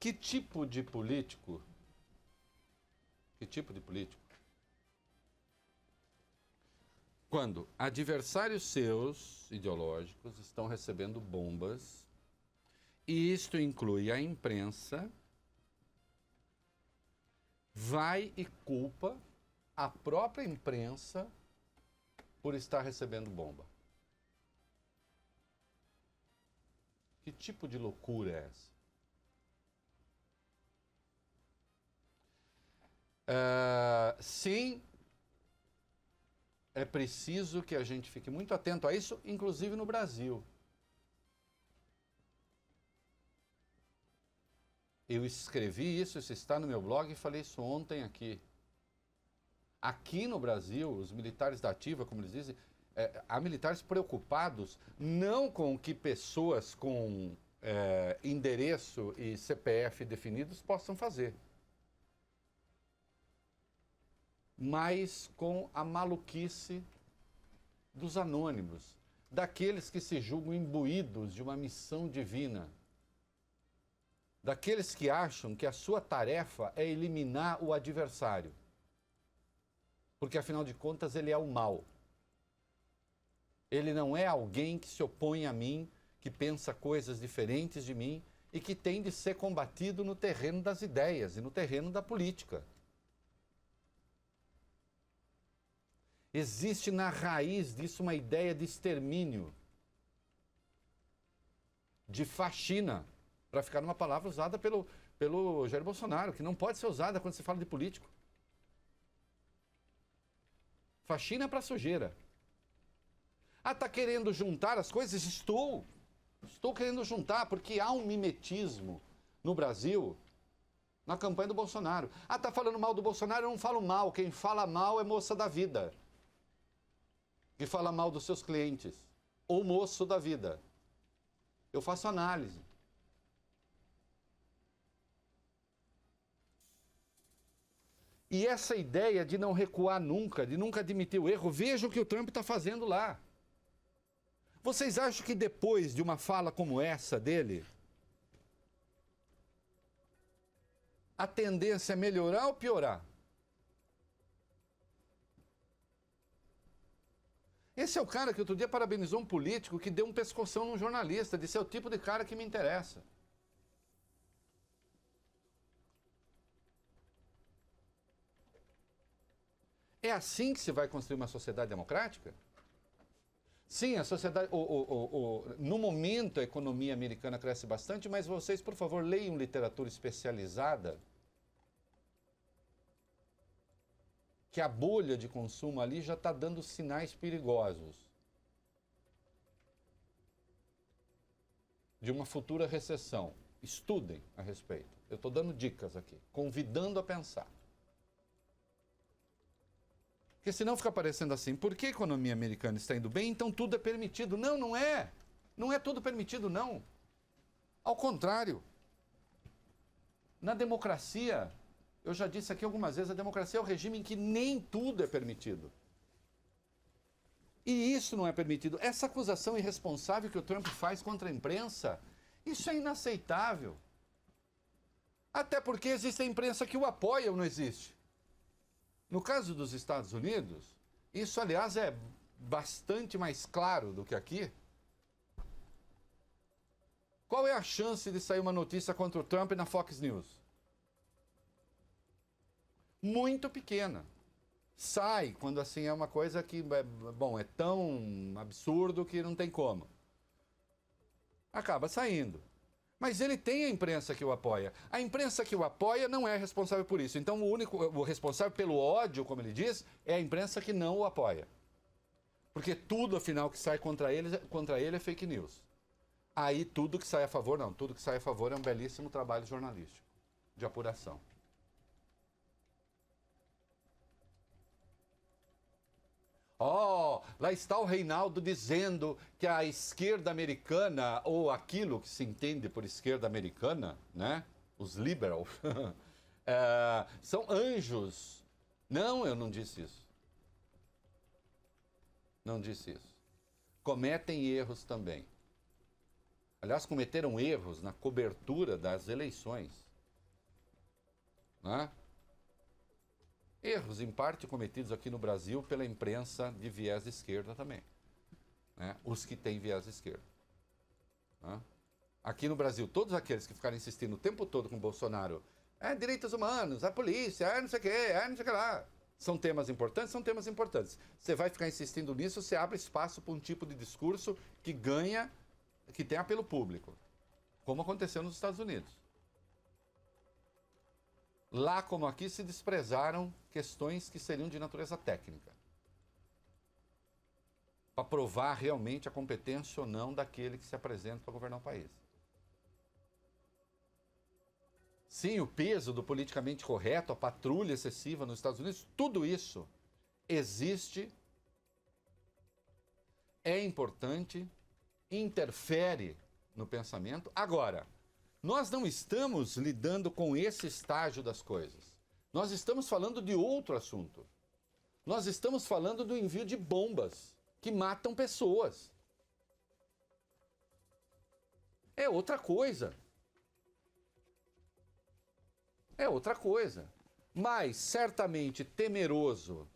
Que tipo de político? Que tipo de político? Quando adversários seus, ideológicos, estão recebendo bombas, e isto inclui a imprensa, vai e culpa a própria imprensa por estar recebendo bomba. Que tipo de loucura é essa? Sim, é preciso que a gente fique muito atento a isso, inclusive no Brasil. Eu escrevi isso está no meu blog e falei isso ontem aqui. Aqui no Brasil, os militares da ativa, como eles dizem, há militares preocupados não com que pessoas com endereço e CPF definidos possam fazer, mas com a maluquice dos anônimos, daqueles que se julgam imbuídos de uma missão divina, daqueles que acham que a sua tarefa é eliminar o adversário, porque afinal de contas ele é o mal. Ele não é alguém que se opõe a mim, que pensa coisas diferentes de mim e que tem de ser combatido no terreno das ideias e no terreno da política. Existe na raiz disso uma ideia de extermínio, de faxina, para ficar numa palavra usada pelo Jair Bolsonaro, que não pode ser usada quando se fala de político. Faxina para sujeira. Ah, tá querendo juntar as coisas? Estou querendo juntar, porque há um mimetismo no Brasil na campanha do Bolsonaro. Ah, tá falando mal do Bolsonaro? Eu não falo mal. Quem fala mal é moça da vida, que fala mal dos seus clientes, ou moço da vida. Eu faço análise. E essa ideia de não recuar nunca, de nunca admitir o erro, veja o que o Trump está fazendo lá. Vocês acham que depois de uma fala como essa dele, a tendência é melhorar ou piorar? Esse é o cara que outro dia parabenizou um político que deu um pescoção num jornalista, disse: é o tipo de cara que me interessa. É assim que se vai construir uma sociedade democrática? Sim, a sociedade... no momento a economia americana cresce bastante, mas vocês, por favor, leiam literatura especializada, que a bolha de consumo ali já está dando sinais perigosos de uma futura recessão. Estudem a respeito. Eu estou dando dicas aqui, convidando a pensar. Porque senão fica parecendo assim: por que a economia americana está indo bem, então tudo é permitido? Não, não é. Não é tudo permitido, não. Ao contrário. Na democracia, eu já disse aqui algumas vezes, a democracia é o regime em que nem tudo é permitido. E isso não é permitido. Essa acusação irresponsável que o Trump faz contra a imprensa, isso é inaceitável. Até porque existe a imprensa que o apoia ou não existe. No caso dos Estados Unidos, isso, aliás, é bastante mais claro do que aqui. Qual é a chance de sair uma notícia contra o Trump na Fox News? Muito pequena. Sai quando assim é uma coisa que, bom, é tão absurdo que não tem como. Acaba saindo. Mas ele tem a imprensa que o apoia. A imprensa que o apoia não é responsável por isso. Então o responsável pelo ódio, como ele diz, é a imprensa que não o apoia. Porque tudo, afinal, que sai contra ele é fake news. Aí tudo que sai a favor, não. Tudo que sai a favor é um belíssimo trabalho jornalístico, de apuração. Lá está o Reinaldo dizendo que a esquerda americana, ou aquilo que se entende por esquerda americana, né? Os liberals, são anjos. Não, eu não disse isso. Não disse isso. Cometem erros também. Aliás, cometeram erros na cobertura das eleições. né? Erros, em parte, cometidos aqui no Brasil pela imprensa de viés de esquerda também, né? Os que têm viés de esquerda, né? Aqui no Brasil, todos aqueles que ficaram insistindo o tempo todo com o Bolsonaro, direitos humanos, a polícia, não sei o quê, não sei o que lá. São temas importantes? São temas importantes. Você vai ficar insistindo nisso, você abre espaço para um tipo de discurso que ganha, que tem apelo público, como aconteceu nos Estados Unidos. Lá como aqui se desprezaram questões que seriam de natureza técnica, para provar realmente a competência ou não daquele que se apresenta para governar o país. Sim, o peso do politicamente correto, a patrulha excessiva nos Estados Unidos, tudo isso existe, é importante, interfere no pensamento. Agora, nós não estamos lidando com esse estágio das coisas. Nós estamos falando de outro assunto. Nós estamos falando do envio de bombas que matam pessoas. É outra coisa. É outra coisa. Mas certamente temeroso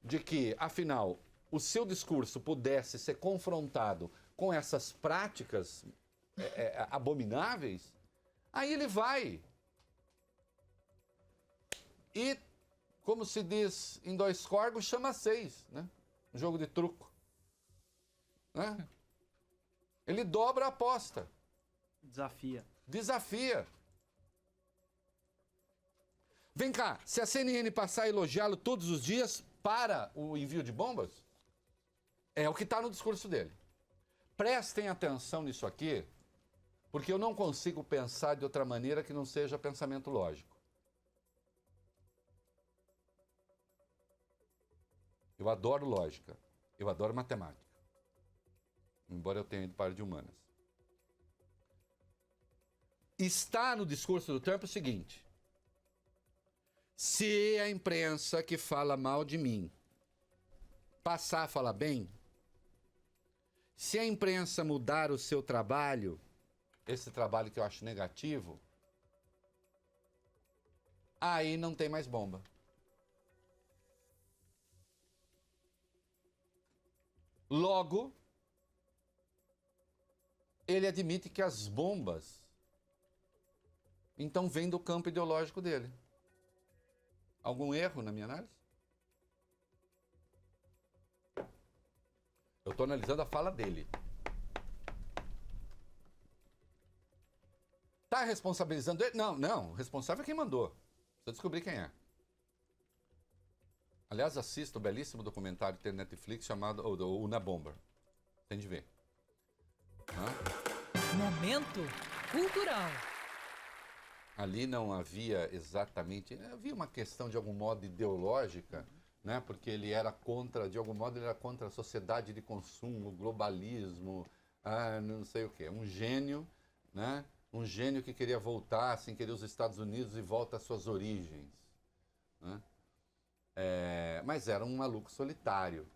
de que, afinal, o seu discurso pudesse ser confrontado com essas práticas abomináveis, aí ele vai. E, como se diz em dois corgos, chama seis, né? Um jogo de truco, né? Ele dobra a aposta. Desafia. Vem cá, se a CNN passar a elogiá-lo todos os dias para o envio de bombas, é o que está no discurso dele. Prestem atenção nisso aqui, porque eu não consigo pensar de outra maneira que não seja pensamento lógico. Eu adoro lógica, eu adoro matemática, embora eu tenha ido para a área de humanas. Está no discurso do Trump o seguinte: se a imprensa que fala mal de mim passar a falar bem, se a imprensa mudar o seu trabalho, esse trabalho que eu acho negativo, aí não tem mais bomba. Logo, ele admite que as bombas então vêm do campo ideológico dele. Algum erro na minha análise? Eu estou analisando a fala dele. Está responsabilizando ele? Não. O responsável é quem mandou. Precisa descobrir quem é. Aliás, assista o belíssimo documentário que tem na Netflix chamado Una Bomber. Tem de ver. Momento cultural. Ali não havia exatamente... Havia uma questão, de algum modo, ideológica, né? Porque ele era contra, de algum modo, ele era contra a sociedade de consumo, o globalismo, não sei o quê. Um gênio, né? Um gênio que queria voltar, assim, queria os Estados Unidos e volta às suas origens, né? Mas era um maluco solitário,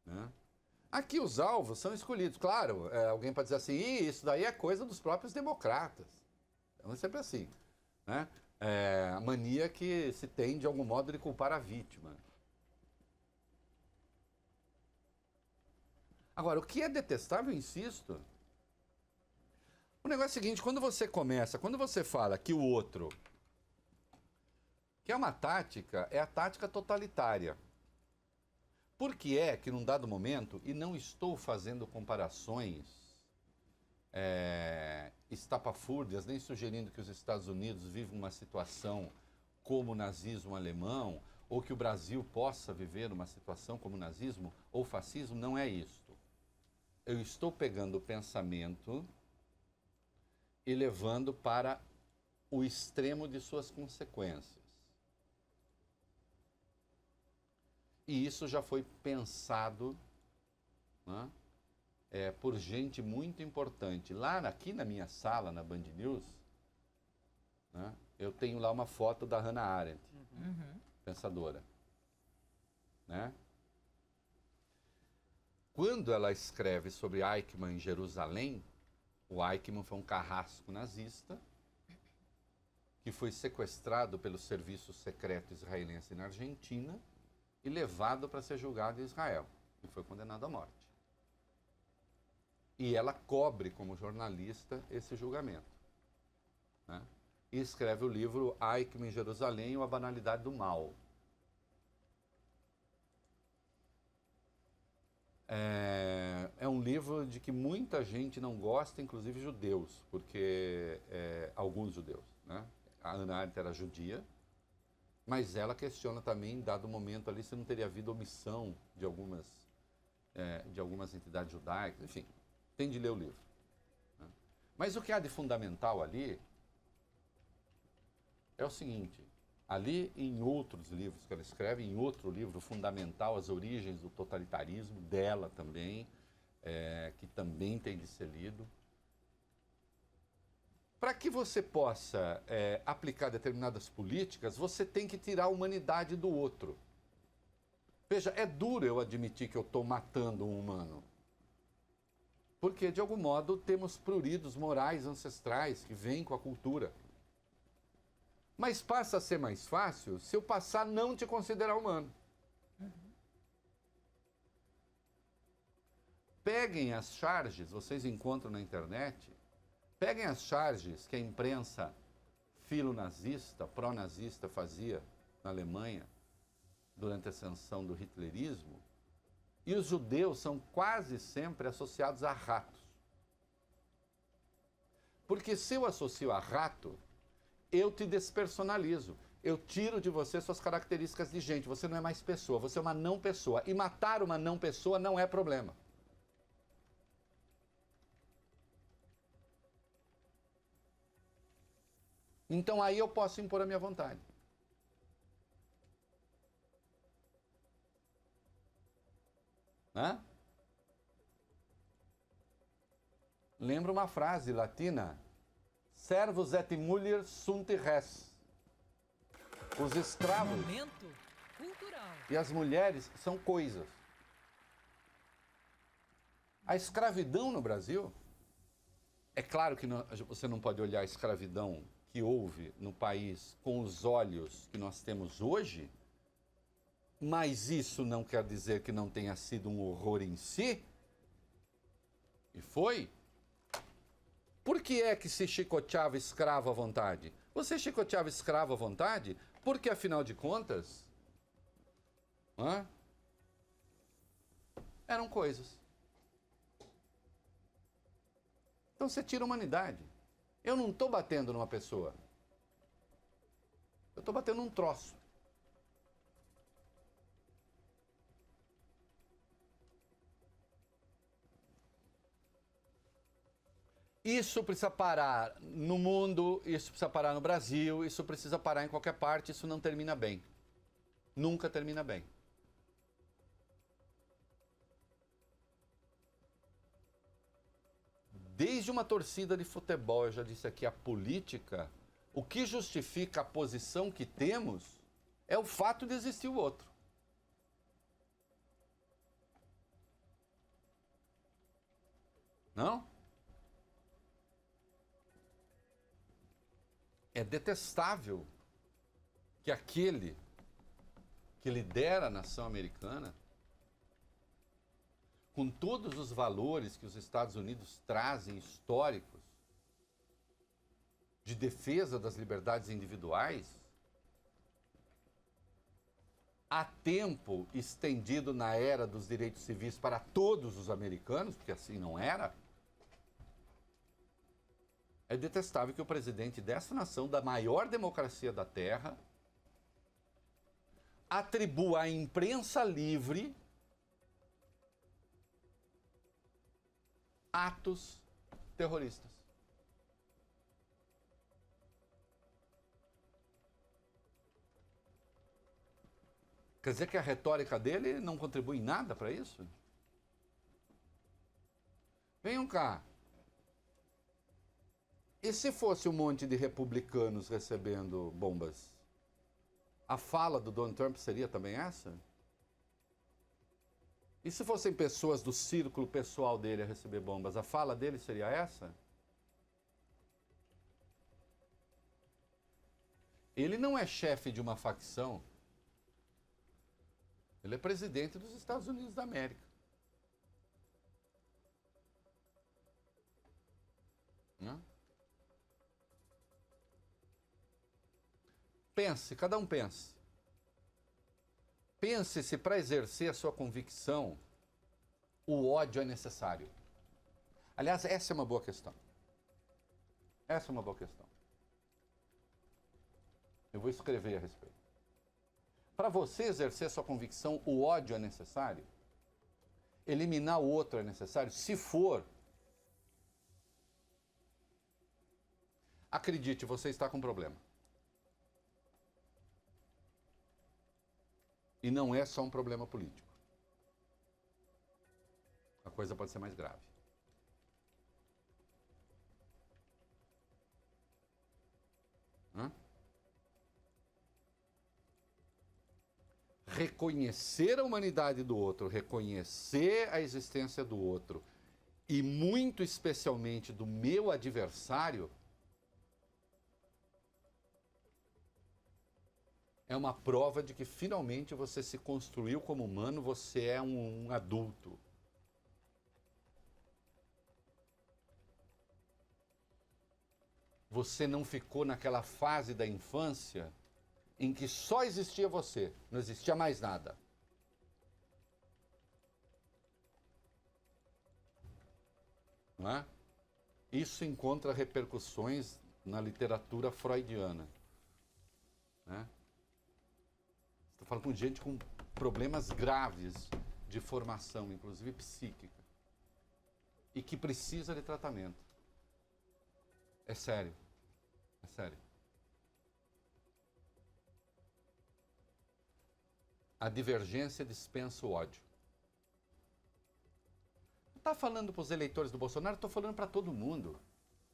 né? Aqui os alvos são escolhidos. Claro, alguém pode dizer assim, isso daí é coisa dos próprios democratas. Então é sempre assim, né? A mania que se tem, de algum modo, de culpar a vítima. Agora, o que é detestável, eu insisto. O negócio é o seguinte, quando você fala que o outro, que é uma tática, é a tática totalitária. Por que é que num dado momento, e não estou fazendo comparações estapafúrdias, nem sugerindo que os Estados Unidos vivam uma situação como o nazismo alemão, ou que o Brasil possa viver uma situação como o nazismo ou fascismo, não é isto. Eu estou pegando o pensamento e levando para o extremo de suas consequências. E isso já foi pensado, né, por gente muito importante. Aqui na minha sala, na Band News, né, eu tenho lá uma foto da Hannah Arendt, pensadora. Né? Quando ela escreve sobre Eichmann em Jerusalém, o Eichmann foi um carrasco nazista que foi sequestrado pelo serviço secreto israelense na Argentina e levado para ser julgado em Israel, e foi condenado à morte. E ela cobre, como jornalista, esse julgamento, né? E escreve o livro Eichmann em Jerusalém ou a Banalidade do Mal. É um livro de que muita gente não gosta, inclusive judeus, porque alguns judeus, né? A Hannah Arendt era judia, mas ela questiona também, dado momento ali, se não teria havido omissão de algumas entidades judaicas, enfim, tem de ler o livro, né? Mas o que há de fundamental ali é o seguinte: ali em outros livros que ela escreve, em outro livro fundamental, As Origens do Totalitarismo, dela também, que também tem de ser lido, para que você possa aplicar determinadas políticas, você tem que tirar a humanidade do outro. Veja, é duro eu admitir que eu estou matando um humano, porque, de algum modo, temos pruridos morais ancestrais que vêm com a cultura. Mas passa a ser mais fácil se eu passar a não te considerar humano. Peguem as charges, vocês encontram na internet, peguem as charges que a imprensa filonazista, pró-nazista fazia na Alemanha durante a ascensão do hitlerismo, e os judeus são quase sempre associados a ratos. Porque se eu associo a rato, eu te despersonalizo. Eu tiro de você suas características de gente. Você não é mais pessoa, você é uma não pessoa. E matar uma não pessoa não é problema. Então aí eu posso impor a minha vontade. Né? Lembra uma frase latina? Servus et mulier sunt res. Os escravos Momento cultural. e as mulheres são coisas. A escravidão no Brasil, é claro que você não pode olhar a escravidão que houve no país com os olhos que nós temos hoje, mas isso não quer dizer que não tenha sido um horror em si. E foi. Por que é que se chicoteava escravo à vontade? Você chicoteava escravo à vontade porque, afinal de contas, eram coisas. Então você tira a humanidade. Eu não estou batendo numa pessoa. Eu estou batendo num troço. Isso precisa parar no mundo, isso precisa parar no Brasil, isso precisa parar em qualquer parte, isso não termina bem. Nunca termina bem. Desde uma torcida de futebol, eu já disse aqui, a política, o que justifica a posição que temos é o fato de existir o outro. Não? É detestável que aquele que lidera a nação americana, com todos os valores que os Estados Unidos trazem históricos, de defesa das liberdades individuais, há tempo estendido na era dos direitos civis para todos os americanos, porque assim não era, é detestável que o presidente dessa nação, da maior democracia da Terra, atribua à imprensa livre atos terroristas. Quer dizer que a retórica dele não contribui em nada para isso? Venham cá. E se fosse um monte de republicanos recebendo bombas? A fala do Donald Trump seria também essa? E se fossem pessoas do círculo pessoal dele a receber bombas, a fala dele seria essa? Ele não é chefe de uma facção. Ele é presidente dos Estados Unidos da América. Né? Pense, cada um pense. Pense se para exercer a sua convicção o ódio é necessário. Aliás, essa é uma boa questão. Essa é uma boa questão. Eu vou escrever a respeito. Para você exercer a sua convicção, o ódio é necessário? Eliminar o outro é necessário? Se for, acredite, você está com um problema. E não é só um problema político. A coisa pode ser mais grave. Hã? Reconhecer a humanidade do outro, reconhecer a existência do outro, e muito especialmente do meu adversário, é uma prova de que finalmente você se construiu como humano, você é um adulto. Você não ficou naquela fase da infância em que só existia você, não existia mais nada. Não é? Isso encontra repercussões na literatura freudiana. Né? Estou falando com gente com problemas graves de formação, inclusive psíquica, e que precisa de tratamento. É sério. É sério. A divergência dispensa o ódio. Não está falando para os eleitores do Bolsonaro, estou falando para todo mundo.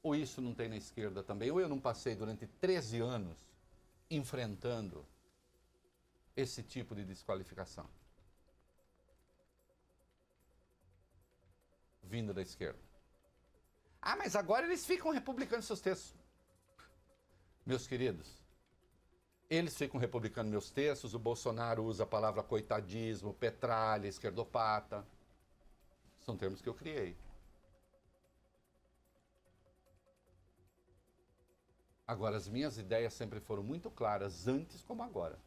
Ou isso não tem na esquerda também, ou eu não passei durante 13 anos enfrentando esse tipo de desqualificação vinda da esquerda. Ah, mas agora eles ficam republicando seus textos. Meus queridos, eles ficam republicando meus textos, o Bolsonaro usa a palavra coitadismo, petralha, esquerdopata. São termos que eu criei. Agora, as minhas ideias sempre foram muito claras, antes como agora.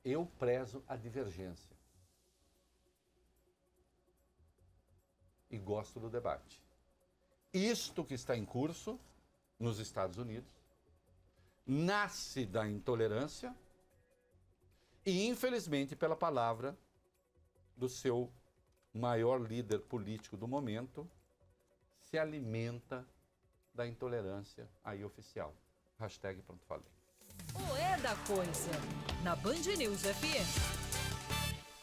Eu prezo a divergência. E gosto do debate. Isto que está em curso nos Estados Unidos nasce da intolerância e, infelizmente, pela palavra do seu maior líder político do momento, se alimenta da intolerância aí oficial. Hashtag pronto falei. O É da Coisa, na Band News FM.